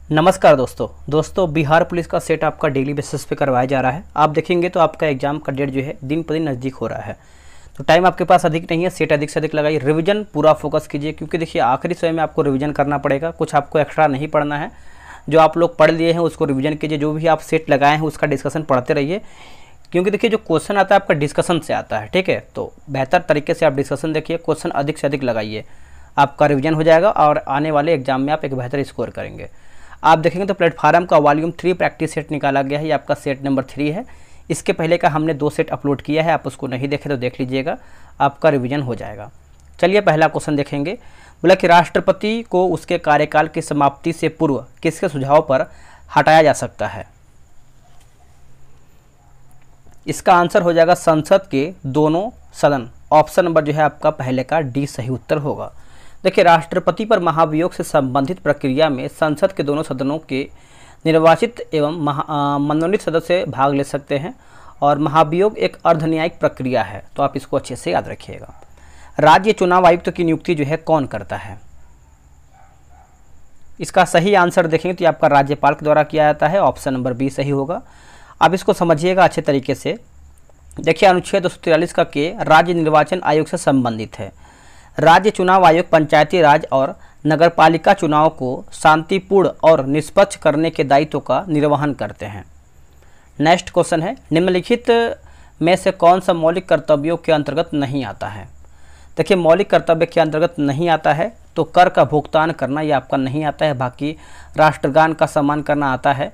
नमस्कार दोस्तों बिहार पुलिस का सेट आपका डेली बेसिस पे करवाया जा रहा है। आप देखेंगे तो आपका एग्जाम का डेट जो है दिन पर दिन नज़दीक हो रहा है, तो टाइम आपके पास अधिक नहीं है। सेट अधिक से अधिक लगाइए, रिवीजन पूरा फोकस कीजिए, क्योंकि देखिए आखिरी समय में आपको रिवीजन करना पड़ेगा। कुछ आपको एक्स्ट्रा नहीं पढ़ना है, जो आप लोग पढ़ लिए हैं उसको रिवीजन कीजिए। जो भी आप सेट लगाए हैं उसका डिस्कशन पढ़ते रहिए, क्योंकि देखिए जो क्वेश्चन आता है आपका डिस्कशन से आता है, ठीक है। तो बेहतर तरीके से आप डिस्कशन देखिए, क्वेश्चन अधिक से अधिक लगाइए, आपका रिवीजन हो जाएगा और आने वाले एग्जाम में आप एक बेहतर स्कोर करेंगे। आप देखेंगे तो प्लेटफार्म का वॉल्यूम 3 प्रैक्टिस सेट निकाला गया है, ये आपका सेट नंबर 3 है। इसके पहले का हमने 2 सेट अपलोड किया है, आप उसको नहीं देखे तो देख लीजिएगा, आपका रिवीजन हो जाएगा। चलिए पहला क्वेश्चन देखेंगे। बोला कि राष्ट्रपति को उसके कार्यकाल की समाप्ति से पूर्व किसके सुझाव पर हटाया जा सकता है? इसका आंसर हो जाएगा संसद के दोनों सदन। ऑप्शन नंबर जो है आपका पहले का डी सही उत्तर होगा। देखिए राष्ट्रपति पर महाभियोग से संबंधित प्रक्रिया में संसद के दोनों सदनों के निर्वाचित एवं मनोनीत सदस्य भाग ले सकते हैं, और महाभियोग एक अर्धन्यायिक प्रक्रिया है, तो आप इसको अच्छे से याद रखिएगा। राज्य चुनाव आयुक्त की नियुक्ति जो है कौन करता है? इसका सही आंसर देखेंगे तो आपका राज्यपाल के द्वारा किया जाता है। ऑप्शन नंबर बी सही होगा। अब इसको समझिएगा अच्छे तरीके से। देखिए अनुच्छेद 243 का के राज्य निर्वाचन आयोग से संबंधित है। राज्य चुनाव आयोग पंचायती राज और नगरपालिका चुनाव को शांतिपूर्ण और निष्पक्ष करने के दायित्व का निर्वहन करते हैं। नेक्स्ट क्वेश्चन है, निम्नलिखित में से कौन सा मौलिक कर्तव्यों के अंतर्गत नहीं आता है? देखिए मौलिक कर्तव्य के अंतर्गत नहीं आता है तो कर का भुगतान करना ये आपका नहीं आता है, बाकी राष्ट्रगान का सम्मान करना आता है,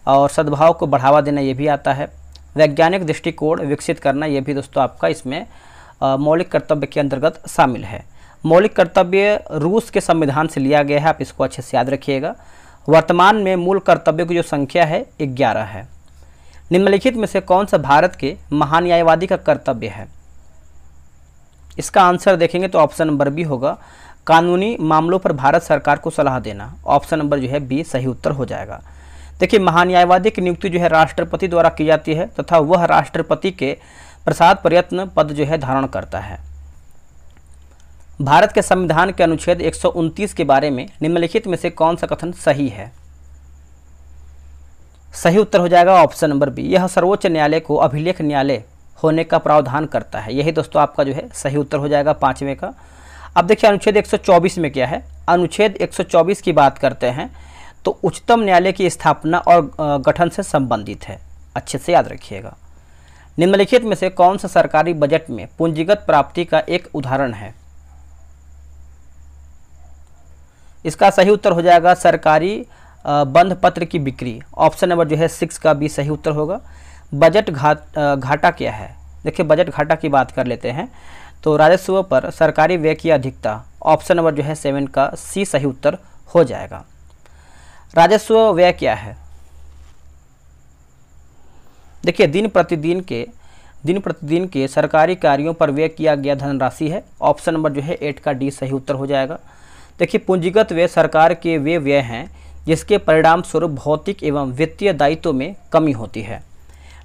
और सद्भाव को बढ़ावा देना ये भी आता है। वैज्ञानिक दृष्टिकोण विकसित करना ये भी दोस्तों आपका इसमें मौलिक कर्तव्य के अंतर्गत शामिल है। मौलिक कर्तव्य रूस के संविधान से लिया गया है, आप इसको अच्छे से याद रखिएगा। वर्तमान में मूल कर्तव्यों की जो संख्या है 11 है। निम्नलिखित में से कौन सा भारत के महान्यायवादी का कर्तव्य है? इसका आंसर देखेंगे तो ऑप्शन नंबर बी होगा, कानूनी मामलों पर भारत सरकार को सलाह देना। ऑप्शन नंबर जो है बी सही उत्तर हो जाएगा। देखिए महान्यायवादी की नियुक्ति जो है राष्ट्रपति द्वारा की जाती है, तथा वह राष्ट्रपति के प्रसाद प्रयत्न पद जो है धारण करता है। भारत के संविधान के अनुच्छेद 129 के बारे में निम्नलिखित में से कौन सा कथन सही है? सही उत्तर हो जाएगा ऑप्शन नंबर बी, यह सर्वोच्च न्यायालय को अभिलेख न्यायालय होने का प्रावधान करता है। यही दोस्तों आपका जो है सही उत्तर हो जाएगा 5वें का। अब देखिए अनुच्छेद 124 में क्या है। अनुच्छेद 124 की बात करते हैं तो उच्चतम न्यायालय की स्थापना और गठन से संबंधित है, अच्छे से याद रखिएगा। निम्नलिखित में से कौन सा सरकारी बजट में पूंजीगत प्राप्ति का एक उदाहरण है? इसका सही उत्तर हो जाएगा सरकारी बंध पत्र की बिक्री। ऑप्शन नंबर जो है 6 का बी सही उत्तर होगा। बजट घाटा क्या है? देखिए बजट घाटा की बात कर लेते हैं तो राजस्व पर सरकारी व्यय की अधिकता। ऑप्शन नंबर जो है 7 का सी सही उत्तर हो जाएगा। राजस्व व्यय क्या है? देखिए दिन प्रतिदिन के सरकारी कार्यों पर व्यय किया गया धनराशि है। ऑप्शन नंबर जो है 8 का डी सही उत्तर हो जाएगा। देखिए पूंजीगत व्यय सरकार के वे व्यय हैं जिसके परिणाम स्वरूप भौतिक एवं वित्तीय दायित्वों में कमी होती है।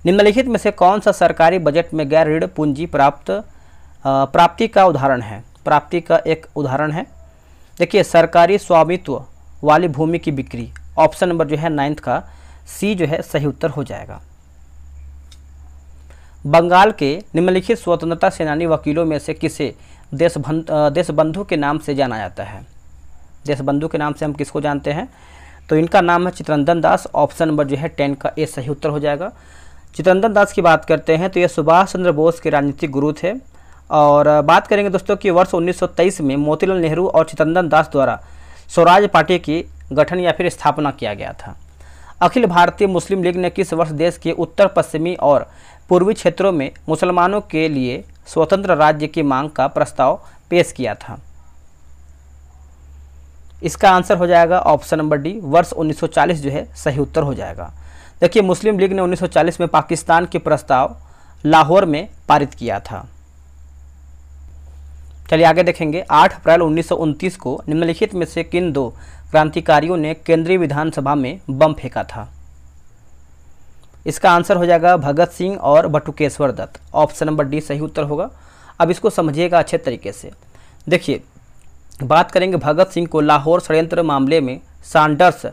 निम्नलिखित में से कौन सा सरकारी बजट में गैर ऋण पूंजी प्राप्ति का उदाहरण है? प्राप्ति का एक उदाहरण है, देखिए सरकारी स्वामित्व वाली भूमि की बिक्री। ऑप्शन नंबर जो है 9 का सी जो है सही उत्तर हो जाएगा। बंगाल के निम्नलिखित स्वतंत्रता सेनानी वकीलों में से किसे देशबंधु के नाम से जाना जाता है? देशबंधु के नाम से हम किसको जानते हैं? तो इनका नाम है चित्तरंजन दास। ऑप्शन नंबर जो है 10 का ए सही उत्तर हो जाएगा। चित्तरंजन दास की बात करते हैं तो ये सुभाष चंद्र बोस के राजनीतिक गुरु थे। और बात करेंगे दोस्तों कि वर्ष 1923 में मोतीलाल नेहरू और चित्तरंजन दास द्वारा स्वराज पार्टी की गठन या फिर स्थापना किया गया था। अखिल भारतीय मुस्लिम लीग ने किस वर्ष देश के उत्तर पश्चिमी और पूर्वी क्षेत्रों में मुसलमानों के लिए स्वतंत्र राज्य की मांग का प्रस्ताव पेश किया था? इसका आंसर हो जाएगा ऑप्शन नंबर डी, वर्ष 1940 जो है सही उत्तर हो जाएगा। देखिए मुस्लिम लीग ने 1940 में पाकिस्तान के प्रस्ताव लाहौर में पारित किया था। चलिए आगे देखेंगे। 8 अप्रैल 1929 को निम्नलिखित में से किन 2 क्रांतिकारियों ने केंद्रीय विधानसभा में बम फेंका था? इसका आंसर हो जाएगा भगत सिंह और Batukeshwar Dutt. Option number D सही उत्तर होगा। अब इसको समझिएगा अच्छे तरीके से। देखिए बात करेंगे भगत सिंह को लाहौर षड्यंत्र मामले में सैंडर्स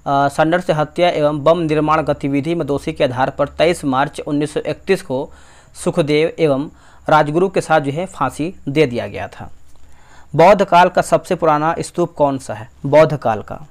संडर से हत्या एवं बम निर्माण गतिविधि में दोषी के आधार पर 23 मार्च 1931 को सुखदेव एवं राजगुरु के साथ जो है फांसी दे दिया गया था। बौद्ध काल का सबसे पुराना स्तूप कौन सा है? बौद्ध काल का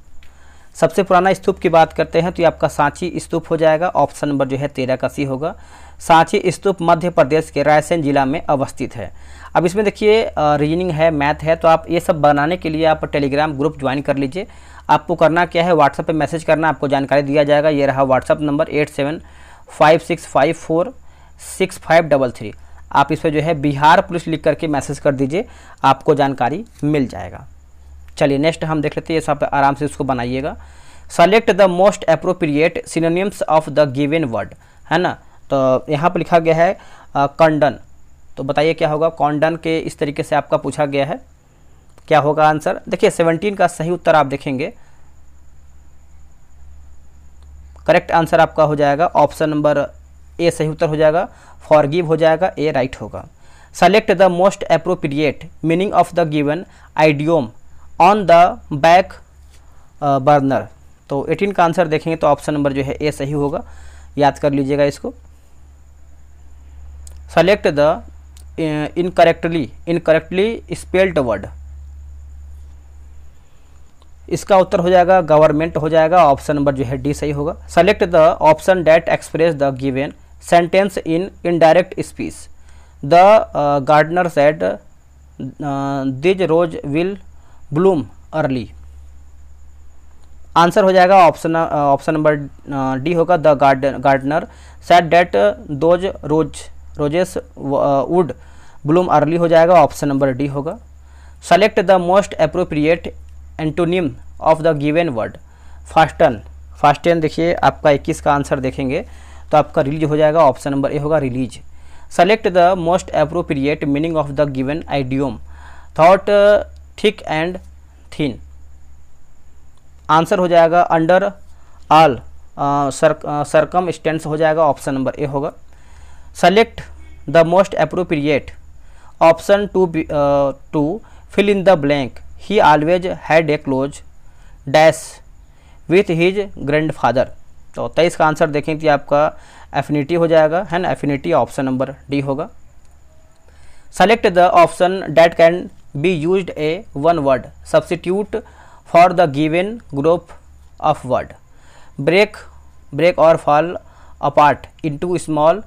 सबसे पुराना स्तूप की बात करते हैं तो ये आपका सांची स्तूप हो जाएगा। ऑप्शन नंबर जो है 13 का सी होगा। सांची स्तूप मध्य प्रदेश के रायसेन जिला में अवस्थित है। अब इसमें देखिए रीजनिंग है, मैथ है, तो आप ये सब बनाने के लिए आप टेलीग्राम ग्रुप ज्वाइन कर लीजिए। आपको करना क्या है, व्हाट्सएप पे मैसेज करना, आपको जानकारी दिया जाएगा। ये रहा व्हाट्सएप नंबर 8756546533। आप इस पर जो है बिहार पुलिस लिख करके मैसेज कर दीजिए, आपको जानकारी मिल जाएगा। चलिए नेक्स्ट हम देख लेते हैं, सब आराम से उसको बनाइएगा। Select the most appropriate synonyms of the given word, है ना। तो यहाँ पर लिखा गया है कंडन, तो बताइए क्या होगा। कॉन्डन के इस तरीके से आपका पूछा गया है, क्या होगा आंसर। देखिए 17 का सही उत्तर आप देखेंगे, करेक्ट आंसर आपका हो जाएगा ऑप्शन नंबर ए सही उत्तर हो जाएगा। फॉरगिव हो जाएगा, ए राइट होगा। Select the most appropriate meaning of the given idiom on the back burner, तो 18 का आंसर देखेंगे तो ऑप्शन नंबर जो है ए सही होगा, याद कर लीजिएगा इसको। Select the incorrectly spelled word, इसका उत्तर हो जाएगा गवर्नमेंट हो जाएगा, ऑप्शन नंबर जो है डी सही होगा। Select the option that express the given sentence in indirect speech. The gardener said these rose will bloom early, answer हो जाएगा ऑप्शन नंबर डी होगा। The gardener said that those roses would bloom early हो जाएगा, option number D होगा। Select the most appropriate antonym of the given word fasten. Fasten देखिए आपका 21 का answer देखेंगे तो आपका रिलीज हो जाएगा, ऑप्शन नंबर ए होगा release. Select the most appropriate meaning of the given idiom through thick and thin, answer हो जाएगा अंडर ऑल सर्कमस्टेंस हो जाएगा, ऑप्शन नंबर ए होगा। Select the most appropriate option to fill in the blank. He always had a close dash with his grandfather, तो 23 का answer देखें कि आपका एफिनिटी हो जाएगा, है ना, एफिनिटी ऑप्शन नंबर डी होगा। Select the option that can be used a one word substitute for the given group of word. Break और fall apart into small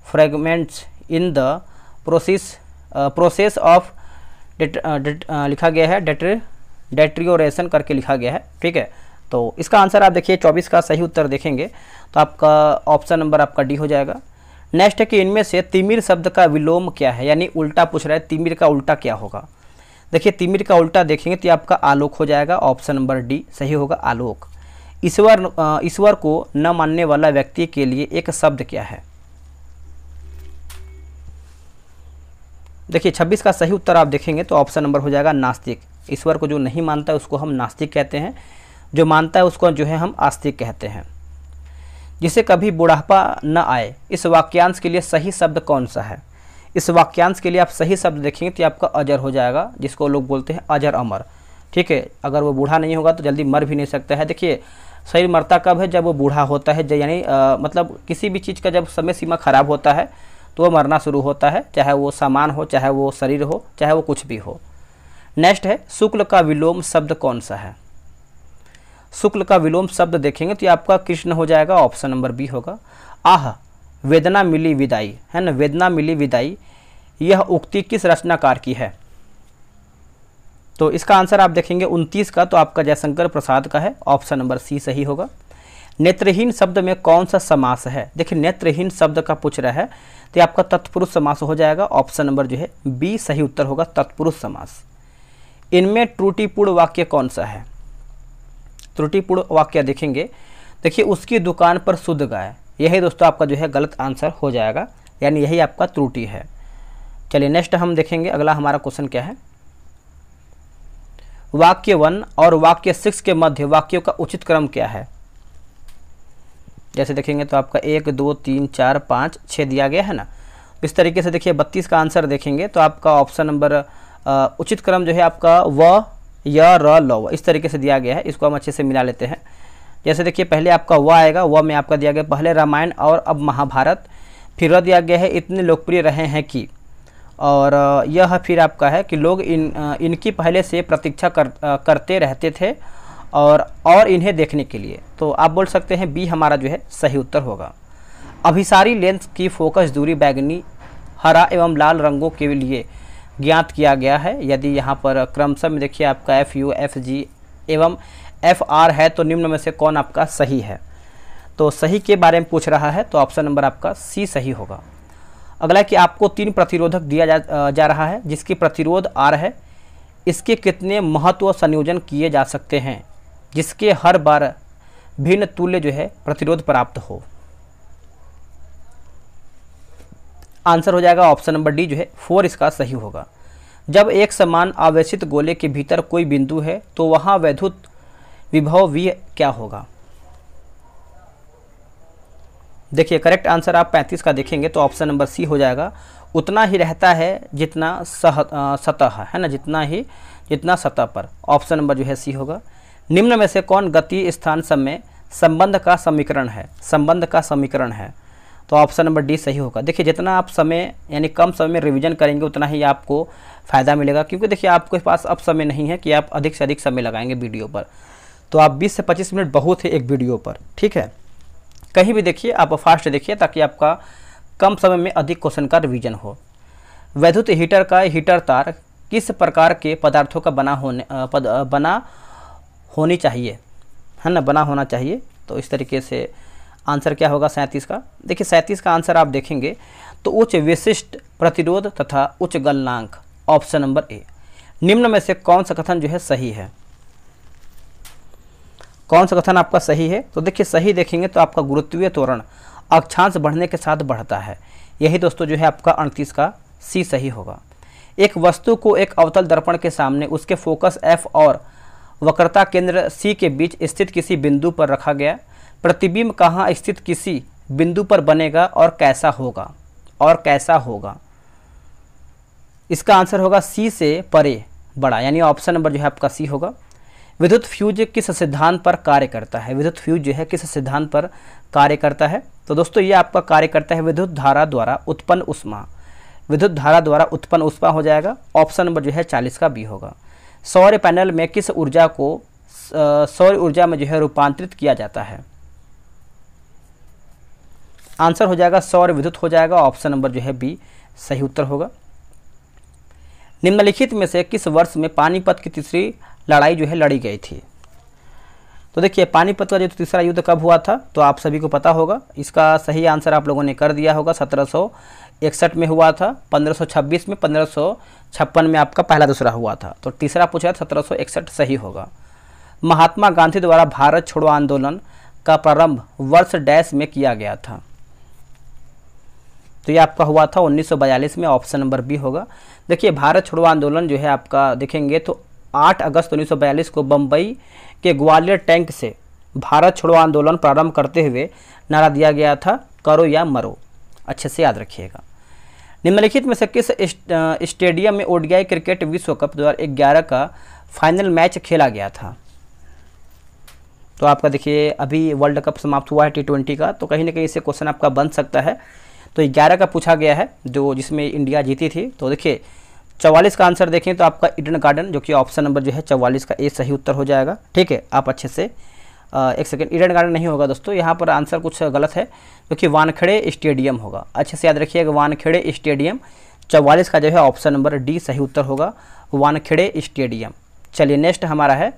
fragments in the process of लिखा गया है डेट्रियोरेशन करके लिखा गया है, ठीक है। तो इसका आंसर आप देखिए 24 का सही उत्तर देखेंगे तो आपका ऑप्शन नंबर आपका डी हो जाएगा। नेक्स्ट है कि इनमें से तिमिर शब्द का विलोम क्या है, यानी उल्टा पूछ रहा है, तिमिर का उल्टा क्या होगा। देखिए तिमिर का उल्टा देखेंगे तो आपका आलोक हो जाएगा, ऑप्शन नंबर डी सही होगा आलोक। ईश्वर को न मानने वाला व्यक्ति के लिए एक शब्द क्या है। देखिए 26 का सही उत्तर आप देखेंगे तो ऑप्शन नंबर हो जाएगा नास्तिक। ईश्वर को जो नहीं मानता है उसको हम नास्तिक कहते हैं, जो मानता है उसको जो है हम आस्तिक कहते हैं। जिसे कभी बुढ़ापा न आए, इस वाक्यांश के लिए सही शब्द कौन सा है। इस वाक्यांश के लिए आप सही शब्द देखेंगे तो आपका अजर हो जाएगा, जिसको लोग बोलते हैं अजर अमर, ठीक है। अगर वो बूढ़ा नहीं होगा तो जल्दी मर भी नहीं सकता है। देखिए शरीर मरता कब है, जब वो बूढ़ा होता है, यानी मतलब किसी भी चीज़ का जब समय सीमा खराब होता है तो वो मरना शुरू होता है, चाहे वो सामान हो, चाहे वो शरीर हो, चाहे वो कुछ भी हो। नेक्स्ट है शुक्ल का विलोम शब्द कौन सा है। शुक्ल का विलोम शब्द देखेंगे तो ये आपका कृष्ण हो जाएगा, ऑप्शन नंबर बी होगा। आह वेदना मिली विदाई, है ना, वेदना मिली विदाई, यह उक्ति किस रचनाकार की है। तो इसका आंसर आप देखेंगे 29 का तो आपका जयशंकर प्रसाद का है, ऑप्शन नंबर सी सही होगा। नेत्रहीन शब्द में कौन सा समास है। देखिए नेत्रहीन शब्द का पूछ रहा है तो आपका तत्पुरुष समास हो जाएगा, ऑप्शन नंबर जो है बी सही उत्तर होगा तत्पुरुष समास। इनमें त्रुटिपूर्ण वाक्य कौन सा है। त्रुटिपूर्ण वाक्य देखेंगे, देखिए उसकी दुकान पर शुद्ध गाय, यही दोस्तों आपका जो है गलत आंसर हो जाएगा, यानी यही आपका त्रुटि है। चलिए नेक्स्ट हम देखेंगे अगला हमारा क्वेश्चन क्या है। वाक्य 1 और वाक्य 6 के मध्य वाक्यों का उचित क्रम क्या है। जैसे देखेंगे तो आपका 1 2 3 4 5 6 दिया गया है ना। इस तरीके से देखिए 32 का आंसर देखेंगे तो आपका ऑप्शन नंबर उचित क्रम जो है आपका व य र ल इस तरीके से दिया गया है। इसको हम अच्छे से मिला लेते हैं। जैसे देखिए पहले आपका व आएगा, व में आपका दिया गया पहले रामायण और अब महाभारत, फिर र दिया गया है इतने लोकप्रिय रहे हैं कि, और यह फिर आपका है कि लोग इनकी पहले से प्रतीक्षा करते रहते थे और इन्हें देखने के लिए। तो आप बोल सकते हैं बी हमारा जो है सही उत्तर होगा। अभिसारी लेंस की फोकस दूरी बैगनी, हरा एवं लाल रंगों के लिए ज्ञात किया गया है। यदि यहाँ पर क्रमशः में देखिए आपका FU, FG एवं FR है तो निम्न में से कौन आपका सही है। तो सही के बारे में पूछ रहा है, तो ऑप्शन नंबर आपका सी सही होगा। अगला कि आपको 3 प्रतिरोधक दिया जा रहा है जिसकी प्रतिरोध R है, इसके कितने महत्व संयोजन किए जा सकते हैं जिसके हर बार भिन्न तुल्य जो है प्रतिरोध प्राप्त हो। आंसर हो जाएगा ऑप्शन नंबर डी जो है 4 इसका सही होगा। जब एक समान आवेशित गोले के भीतर कोई बिंदु है तो वहां वैद्युत विभव V क्या होगा। देखिए करेक्ट आंसर आप 35 का देखेंगे तो ऑप्शन नंबर सी हो जाएगा। उतना ही रहता है जितना सतह है ना, जितना सतह पर। ऑप्शन नंबर जो है सी होगा। निम्न में से कौन गति स्थान समय संबंध का समीकरण है, तो ऑप्शन नंबर डी सही होगा। देखिए जितना आप समय यानी कम समय में रिवीजन करेंगे उतना ही आपको फ़ायदा मिलेगा, क्योंकि देखिए आपके पास अब समय नहीं है कि आप अधिक से अधिक समय लगाएंगे वीडियो पर। तो आप 20 से 25 मिनट बहुत है एक वीडियो पर, ठीक है। कहीं भी देखिए आप फास्ट देखिए ताकि आपका कम समय में अधिक क्वेश्चन का रिवीजन हो। वैद्युत हीटर का हीटर तार किस प्रकार के पदार्थों का बना होनी चाहिए, है ना, बना होना चाहिए। तो इस तरीके से आंसर क्या होगा 37 का। देखिए 37 का आंसर आप देखेंगे तो उच्च विशिष्ट प्रतिरोध तथा उच्च गलनांक, ऑप्शन नंबर ए। निम्न में से कौन सा कथन जो है सही है, कौन सा कथन आपका सही है। तो देखिए सही देखेंगे तो आपका गुरुत्वीय त्वरण अक्षांश बढ़ने के साथ बढ़ता है। यही दोस्तों जो है आपका 38 का सी सही होगा। एक वस्तु को एक अवतल दर्पण के सामने उसके फोकस F और वक्रता केंद्र C के बीच स्थित किसी बिंदु पर रखा गया। प्रतिबिंब कहाँ स्थित किसी बिंदु पर बनेगा और कैसा होगा, इसका आंसर होगा सी से परे बड़ा, यानी ऑप्शन नंबर जो है आपका सी होगा। विद्युत फ्यूज किस सिद्धांत पर कार्य करता है, विद्युत फ्यूज जो है किस सिद्धांत पर कार्य करता है। तो दोस्तों ये आपका कार्य करता है विद्युत धारा द्वारा उत्पन्न उष्मा, विद्युत धारा द्वारा उत्पन्न उष्मा हो जाएगा। ऑप्शन नंबर जो है 40 का बी होगा। सौर पैनल में किस ऊर्जा को सौर ऊर्जा में जो है रूपांतरित किया जाता है। आंसर हो जाएगा सौर विद्युत हो जाएगा। ऑप्शन नंबर जो है बी सही उत्तर होगा। निम्नलिखित में से किस वर्ष में पानीपत की तीसरी लड़ाई जो है लड़ी गई थी। तो देखिए पानीपत का जो तीसरा युद्ध कब हुआ था, तो आप सभी को पता होगा। इसका सही आंसर आप लोगों ने कर दिया होगा। 1761 में हुआ था, 1526 में, 1556 में आपका पहला दूसरा हुआ था। तो तीसरा पूछा 1761 सही होगा। महात्मा गांधी द्वारा भारत छोड़ो आंदोलन का प्रारंभ वर्ष डैश में किया गया था। तो ये आपका हुआ था 1942 में। ऑप्शन नंबर बी होगा। देखिए भारत छोड़ो आंदोलन जो है आपका देखेंगे तो 8 अगस्त 1942 को बम्बई के ग्वालियर टैंक से भारत छोड़ो आंदोलन प्रारंभ करते हुए नारा दिया गया था, करो या मरो। अच्छे से याद रखिएगा। निम्नलिखित में से किस स्टेडियम में ओडीआई क्रिकेट विश्व कप 2011 का फाइनल मैच खेला गया था। तो आपका देखिए अभी वर्ल्ड कप समाप्त हुआ है T20 का, तो कहीं ना कहीं इससे क्वेश्चन आपका बन सकता है। तो 11 का पूछा गया है जो जिसमें इंडिया जीती थी। तो देखिए 44 का आंसर देखें तो आपका ईडन गार्डन, जो कि ऑप्शन नंबर जो है 44 का ए सही उत्तर हो जाएगा। ठीक है, आप अच्छे से एक सेकेंड, ईडन गार्डन नहीं होगा दोस्तों, यहाँ पर आंसर कुछ गलत है, जो कि वानखेड़े स्टेडियम होगा। अच्छे से याद रखिएगा, वानखेड़े स्टेडियम। 44 का जो है ऑप्शन नंबर डी सही उत्तर होगा, वानखेड़े स्टेडियम। चलिए नेक्स्ट हमारा है,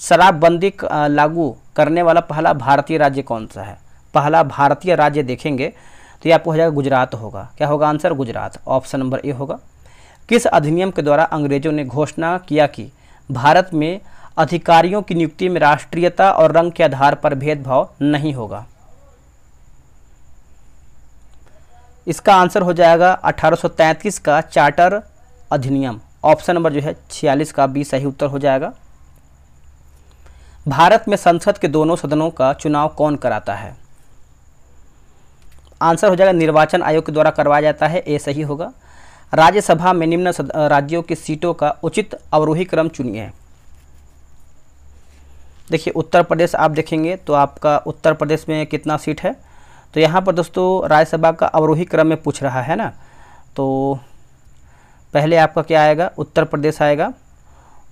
शराबबंदी लागू करने वाला पहला भारतीय राज्य कौन सा है। पहला भारतीय राज्य देखेंगे तो ये आपको हो जाएगा गुजरात होगा। क्या होगा answer, Gujarat. Option number A होगा। किस अधिनियम के द्वारा अंग्रेजों ने घोषणा किया कि भारत में अधिकारियों की नियुक्ति में राष्ट्रीयता और रंग के आधार पर भेदभाव नहीं होगा। इसका आंसर हो जाएगा 1833 का चार्टर अधिनियम। ऑप्शन नंबर जो है 46 का बी सही उत्तर हो जाएगा। भारत में संसद के दोनों सदनों का चुनाव कौन कराता है। आंसर हो जाएगा निर्वाचन आयोग के द्वारा करवाया जाता है, ए सही होगा। राज्यसभा में निम्न राज्यों की सीटों का उचित अवरोही क्रम चुनिए। देखिए उत्तर प्रदेश आप देखेंगे तो आपका उत्तर प्रदेश में कितना सीट है, तो यहाँ पर दोस्तों राज्यसभा का अवरोही क्रम में पूछ रहा है ना, तो पहले आपका क्या आएगा, उत्तर प्रदेश आएगा,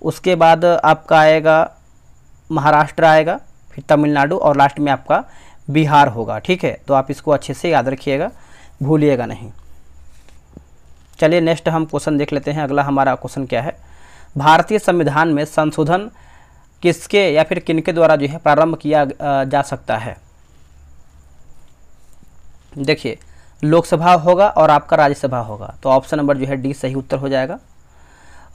उसके बाद आपका आएगा महाराष्ट्र आएगा, फिर तमिलनाडु और लास्ट में आपका बिहार होगा। ठीक है, तो आप इसको अच्छे से याद रखिएगा, भूलिएगा नहीं। चलिए नेक्स्ट हम क्वेश्चन देख लेते हैं। अगला हमारा क्वेश्चन क्या है, भारतीय संविधान में संशोधन किसके या फिर किनके द्वारा जो है प्रारंभ किया जा सकता है। देखिए लोकसभा होगा और आपका राज्यसभा होगा, तो ऑप्शन नंबर जो है डी सही उत्तर हो जाएगा।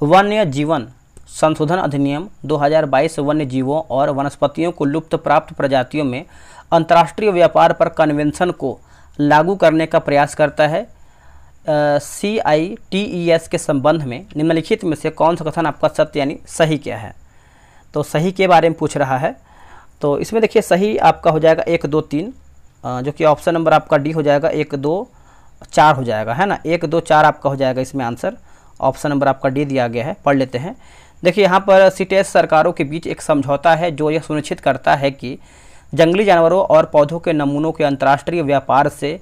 वन्य जीवन संशोधन अधिनियम 2022 वन्य जीवों और वनस्पतियों को लुप्त प्राप्त प्रजातियों में अंतर्राष्ट्रीय व्यापार पर कन्वेंशन को लागू करने का प्रयास करता है। CITES के संबंध में निम्नलिखित में से कौन सा कथन आपका सत्य यानी सही क्या है, तो सही के बारे में पूछ रहा है। तो इसमें देखिए सही आपका हो जाएगा 1 2 3, जो कि ऑप्शन नंबर आपका डी हो जाएगा, 1 2 4 हो जाएगा, है ना, 1 2 4 आपका हो जाएगा इसमें आंसर। ऑप्शन नंबर आपका डी दिया गया है, पढ़ लेते हैं। देखिए यहाँ पर CITES सरकारों के बीच एक समझौता है जो यह सुनिश्चित करता है कि जंगली जानवरों और पौधों के नमूनों के अंतर्राष्ट्रीय व्यापार से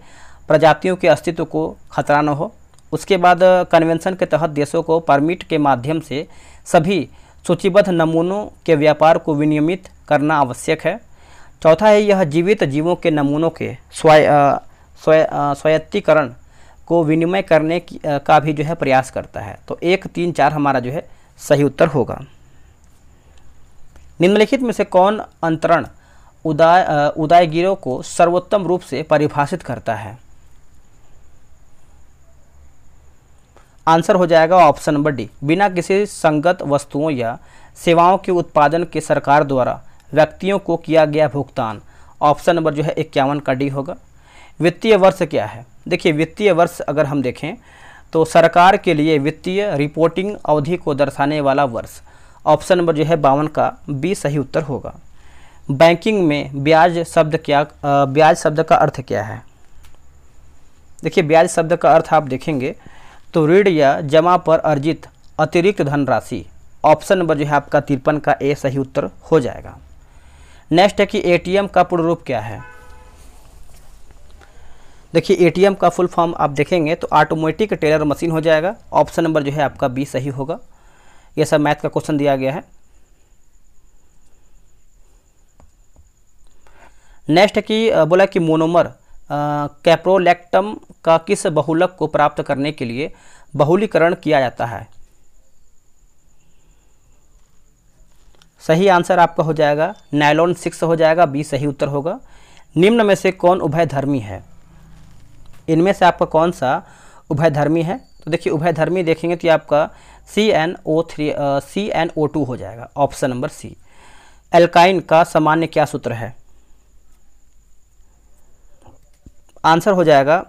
प्रजातियों के अस्तित्व को खतरा न हो। उसके बाद कन्वेंशन के तहत देशों को परमिट के माध्यम से सभी सूचीबद्ध नमूनों के व्यापार को विनियमित करना आवश्यक है। चौथा है यह जीवित जीवों के नमूनों के स्वायत्तीकरण को विनिमय करने का भी जो है प्रयास करता है। तो 1 3 4 हमारा जो है सही उत्तर होगा। निम्नलिखित में से कौन अंतरण उदायगिरों को सर्वोत्तम रूप से परिभाषित करता है। आंसर हो जाएगा ऑप्शन नंबर डी, बिना किसी संगत वस्तुओं या सेवाओं के उत्पादन के सरकार द्वारा व्यक्तियों को किया गया भुगतान। ऑप्शन नंबर जो है 51 का डी होगा। वित्तीय वर्ष क्या है, देखिए वित्तीय वर्ष अगर हम देखें तो सरकार के लिए वित्तीय रिपोर्टिंग अवधि को दर्शाने वाला वर्ष। ऑप्शन नंबर जो है 52 का बी सही उत्तर होगा। बैंकिंग में ब्याज शब्द का अर्थ क्या है। देखिए ब्याज शब्द का अर्थ आप देखेंगे तो ऋण या जमा पर अर्जित अतिरिक्त धनराशि। ऑप्शन नंबर जो है आपका 53 का ए सही उत्तर हो जाएगा। नेक्स्ट है कि एटीएम का पूर्ण रूप क्या है। देखिए एटीएम का फुल फॉर्म आप देखेंगे तो ऑटोमेटिक टेलर मशीन हो जाएगा। ऑप्शन नंबर जो है आपका बी सही होगा। ये सब मैथ का क्वेश्चन दिया गया है। नेक्स्ट है कि बोला कि मोनोमर कैप्रोलैक्टम का किस बहुलक को प्राप्त करने के लिए बहुलीकरण किया जाता है। सही आंसर आपका हो जाएगा नायलॉन 6 हो जाएगा, बी सही उत्तर होगा। निम्न में से कौन उभयधर्मी है, इनमें से आपका कौन सा उभयधर्मी है। तो देखिए उभयधर्मी देखेंगे तो आपका CnO2 हो जाएगा। ऑप्शन नंबर सी। एल्काइन का सामान्य क्या सूत्र है। आंसर हो जाएगा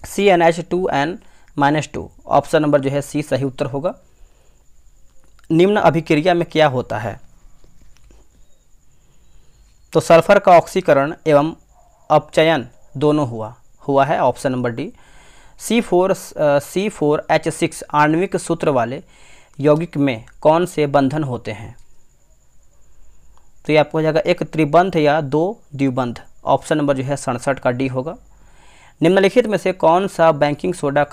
CnH2n-2। ऑप्शन नंबर जो है सी सही उत्तर होगा। निम्न अभिक्रिया में क्या होता है। तो सल्फर का ऑक्सीकरण एवं अपचयन दोनों हुआ है। Option number D. C4H6 आणविक सूत्र वाले यौगिक में कौन से बंधन होते हैं। तो ये आपको हो जाएगा 1 त्रिबंध या 2 द्विबंध। ऑप्शन नंबर जो है 67 का डी होगा। निम्नलिखित में से कौन सा बेकिंग सोडा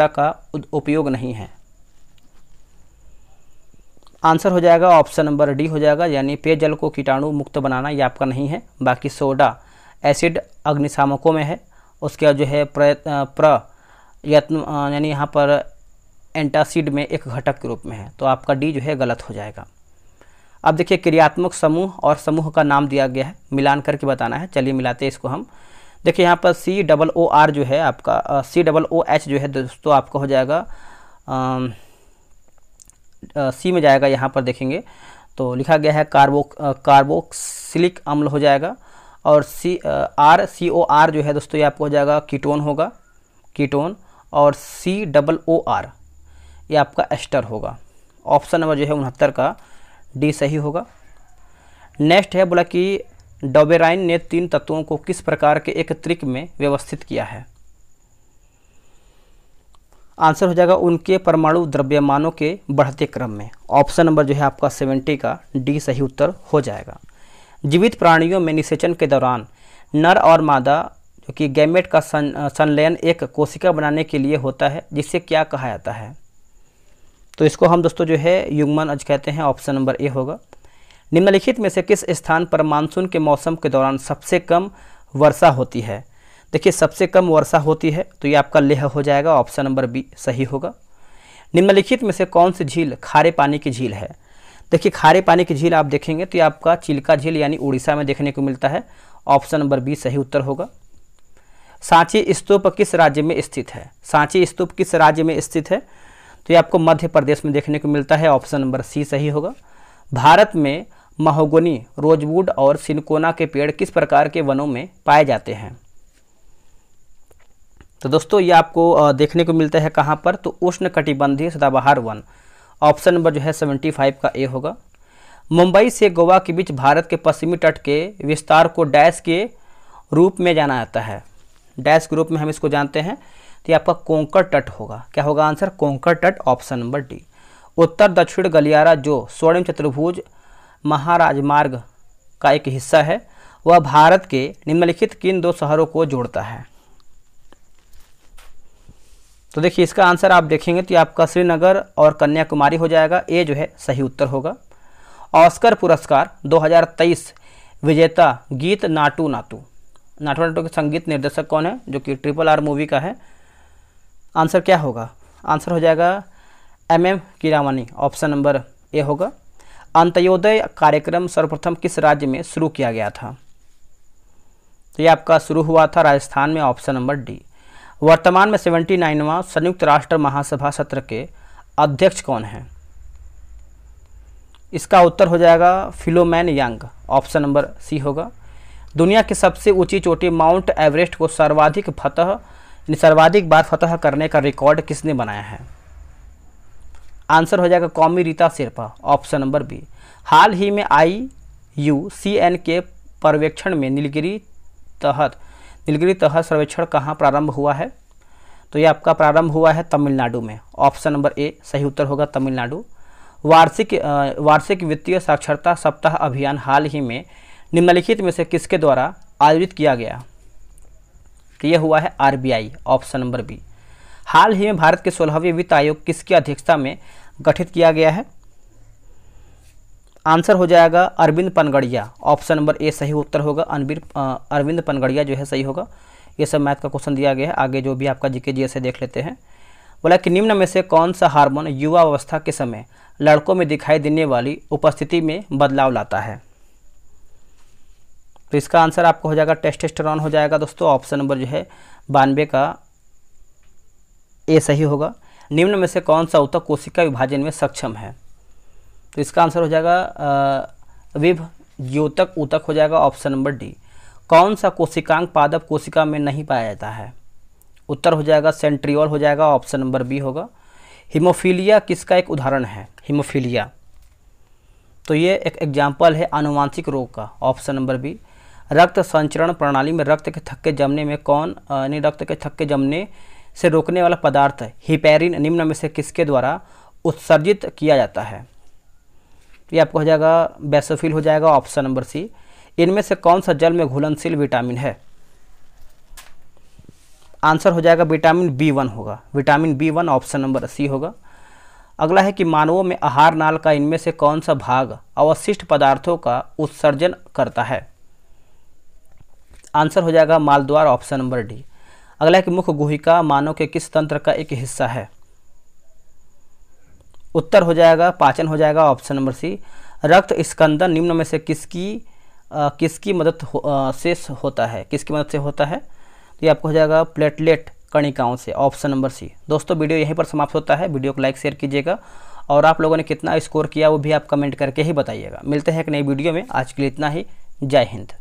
का उपयोग नहीं है। आंसर हो जाएगा ऑप्शन नंबर डी हो जाएगा, यानी पेयजल को कीटाणु मुक्त बनाना ये आपका नहीं है। बाकी सोडा एसिड अग्निशामकों में है, उसके बाद जो है प्रयत्न यानी यहाँ पर एंटासिड में एक घटक के रूप में है। तो आपका डी जो है गलत हो जाएगा। अब देखिए क्रियात्मक समूह और समूह का नाम दिया गया है, मिलान करके बताना है। चलिए मिलाते हैं इसको हम। देखिए यहाँ पर COOR जो है आपका COOH जो है दोस्तों आपका हो जाएगा सी में जाएगा। यहाँ पर देखेंगे तो लिखा गया है कार्बोक्सिलिक अम्ल हो जाएगा। और COR जो है दोस्तों ये आपको हो जाएगा कीटोन होगा, कीटोन। और COOR ये आपका एस्टर होगा। ऑप्शन नंबर जो है 69 का डी सही होगा। नेक्स्ट है बोला कि डॉबेराइन ने 3 तत्वों को किस प्रकार के एक त्रिक में व्यवस्थित किया है। आंसर हो जाएगा उनके परमाणु द्रव्यमानों के बढ़ते क्रम में। ऑप्शन नंबर जो है आपका 70 का डी सही उत्तर हो जाएगा। जीवित प्राणियों में निषेचन के दौरान नर और मादा जो कि गैमेट का संलयन एक कोशिका बनाने के लिए होता है, जिसे क्या कहा जाता है? तो इसको हम दोस्तों जो है युग्मन अज कहते हैं। ऑप्शन नंबर ए होगा। निम्नलिखित में से किस स्थान पर मानसून के मौसम के दौरान सबसे कम वर्षा होती है? देखिए सबसे कम वर्षा होती है तो ये आपका लेह हो जाएगा। ऑप्शन नंबर बी सही होगा। निम्नलिखित में से कौन सी झील खारे पानी की झील है? देखिए खारे पानी की झील आप देखेंगे तो ये आपका चिल्का झील यानी उड़ीसा में देखने को मिलता है। ऑप्शन नंबर बी सही उत्तर होगा। सांची स्तूप किस राज्य में स्थित है? सांची स्तूप किस राज्य में स्थित है? तो ये आपको मध्य प्रदेश में देखने को मिलता है। ऑप्शन नंबर सी सही होगा। भारत में महोगनी, रोजवुड और सिनकोना के पेड़ किस प्रकार के वनों में पाए जाते हैं? तो दोस्तों ये आपको देखने को मिलता है कहाँ पर? तो उष्णकटिबंधीय सदाबहार वन। ऑप्शन नंबर जो है 75 का ए होगा। मुंबई से गोवा के बीच भारत के पश्चिमी तट के विस्तार को डैश के रूप में जाना जाता है। डैश के रूप में हम इसको जानते हैं तो ये आपका कोंकण तट होगा। क्या होगा आंसर? कोंकण तट। Option number D. उत्तर दक्षिण गलियारा जो स्वर्णिम चतुर्भुज महाराजमार्ग का एक हिस्सा है, वह भारत के निम्नलिखित किन दो शहरों को जोड़ता है? तो देखिए इसका आंसर आप देखेंगे तो आपका श्रीनगर और कन्याकुमारी हो जाएगा। ए जो है सही उत्तर होगा। ऑस्कर पुरस्कार 2023 विजेता गीत नाटू नाटू नाटू के संगीत निर्देशक कौन है, जो कि RRR मूवी का है? आंसर क्या होगा? आंसर हो जाएगा MM Keeravani. Option number A होगा। अंत्योदय कार्यक्रम सर्वप्रथम किस राज्य में शुरू किया गया था? तो ये आपका शुरू हुआ था राजस्थान में। Option number D. वर्तमान में 79वां संयुक्त राष्ट्र महासभा सत्र के अध्यक्ष कौन हैं? इसका उत्तर हो जाएगा फिलोमेन यांग। ऑप्शन नंबर सी होगा। दुनिया की सबसे ऊंची चोटी माउंट एवरेस्ट को सर्वाधिक बार फतह करने का रिकॉर्ड किसने बनाया है? आंसर हो जाएगा Kami Rita Sherpa. Option number B. हाल ही में IUCN के पर्यवेक्षण में नीलगिरी तह सर्वेक्षण कहाँ प्रारंभ हुआ है? तो ये आपका प्रारंभ हुआ है तमिलनाडु में। ऑप्शन नंबर ए सही उत्तर होगा, तमिलनाडु। वार्षिक वित्तीय साक्षरता सप्ताह अभियान हाल ही में निम्नलिखित में से किसके द्वारा आयोजित किया गया? तो यह हुआ है RBI। Option number B. हाल ही में भारत के 16वें वित्त आयोग किसकी अध्यक्षता में गठित किया गया है? आंसर हो जाएगा Arvind Panagariya. Option number A सही उत्तर होगा। अरविंद पनगड़िया जो है सही होगा। ये सब मैथ का क्वेश्चन दिया गया है, आगे जो भी आपका GK GS से देख लेते हैं। बोला कि निम्न में से कौन सा हार्मोन युवा अवस्था के समय लड़कों में दिखाई देने वाली उपस्थिति में बदलाव लाता है? तो इसका आंसर आपको हो जाएगा टेस्टोस्टेरोन हो जाएगा दोस्तों। ऑप्शन नंबर जो है 92 का ए सही होगा। निम्न में से कौन सा ऊतक कोशिका विभाजन में सक्षम है? तो इसका आंसर हो जाएगा विभ द्योतक ऊतक हो जाएगा। Option number D. कौन सा कोशिकांग पादप कोशिका में नहीं पाया जाता है? उत्तर हो जाएगा सेंट्रियोल हो जाएगा। ऑप्शन नंबर बी होगा। हीमोफीलिया किसका एक उदाहरण है? हीमोफीलिया तो ये एक एग्जाम्पल है आनुवांशिक रोग का। Option number B. रक्त संचरण प्रणाली में रक्त के थक्के जमने में रक्त के थक्के जमने से रोकने वाला पदार्थ हिपैरिन निम्न में से किसके द्वारा उत्सर्जित किया जाता है? ये आपको हो जाएगा बेसोफिल हो जाएगा। Option number C. इनमें से कौन सा जल में घुलनशील विटामिन है? आंसर हो जाएगा विटामिन B1 होगा। विटामिन B1 ऑप्शन नंबर सी होगा। अगला है कि मानवों में आहार नाल का इनमें से कौन सा भाग अवशिष्ट पदार्थों का उत्सर्जन करता है? आंसर हो जाएगा मालद्वार। Option number D. अगला है कि मुख गुहिका मानव के किस तंत्र का एक हिस्सा है? उत्तर हो जाएगा पाचन हो जाएगा। Option number C. रक्त स्कंदन निम्न में से किसकी मदद से होता है? किसकी मदद से होता है? तो ये आपको हो जाएगा प्लेटलेट कणिकाओं से। Option number C. दोस्तों वीडियो यहीं पर समाप्त होता है। वीडियो को लाइक शेयर कीजिएगा और आप लोगों ने कितना स्कोर किया वो भी आप कमेंट करके ही बताइएगा। मिलते हैं एक नई वीडियो में। आज के लिए इतना ही। जय हिंद।